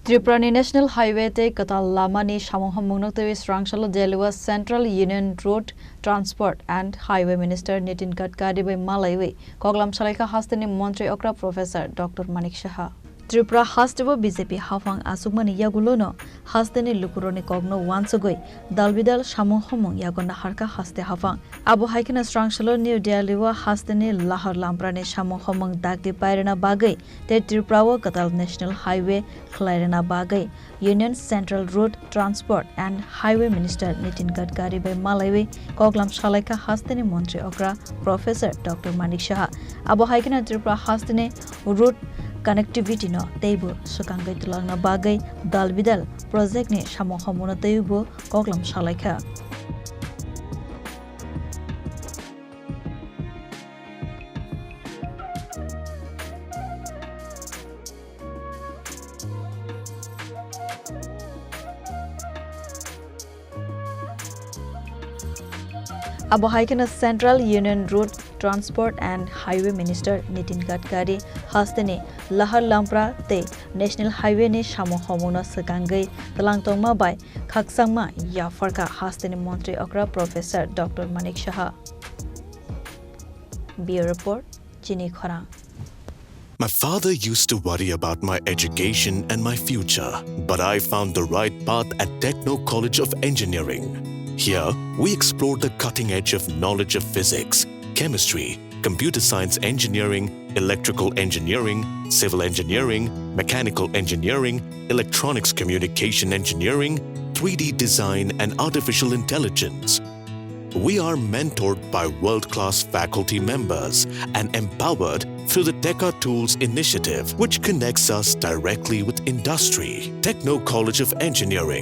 Tripura National Highway te Kwtal Lama ni Samwng Homwng te Srangsalo Delhio Central Union Road Transport and Highway Minister Nitin Gadkaribai Malawi Koklam Salaikha Hasteni Mantri Okra Prof.Dr.Manik Saha Tripura Hastebo BJP Hafang Asukmani Yagulono Hasteni Lukuroni Kogno Wansogoi Dalbidal Samwng Homwng Yagona Harka Haste Hafang Abu Haikena Srangsalo New Delhio Hasteni Lahar Lamprani Samwng Homwng Dagdi Pairena Bagai te Tripura Kwtal National Highway Khlairena Bagai Union Central Road Transport and Highway Minister Nitin Gadkari by Malawi Koklam Salaikha Hasteni Mantri Okra Prof.Dr.Manik Saha Abu Haikena Tripura Hasteni Road Connectivity no teibo sukangai tulangna bagai dalbidal project ni Samwng Homwng teibo Koklam Salaikha Abu Haikena Central Union Road Transport and Highway Minister Nitin Gadkari Hasteni Lahar Lampra te National Highway ni Samwng Homwng sekangai telangtongma bai khaksangma ya farka Hasteni Mantri Okra Prof.Dr.Manik Saha Bureau Report Chini Khorang My father used to worry about my education and my future, but I found the right path at Techno College of Engineering. Here, we explore the cutting edge of knowledge of physics, chemistry, computer science engineering, electrical engineering, civil engineering, mechanical engineering, electronics communication engineering, 3D design and artificial intelligence. We are mentored by world-class faculty members and empowered through the Tekka Tools initiative, which connects us directly with industry. Techno College of Engineering.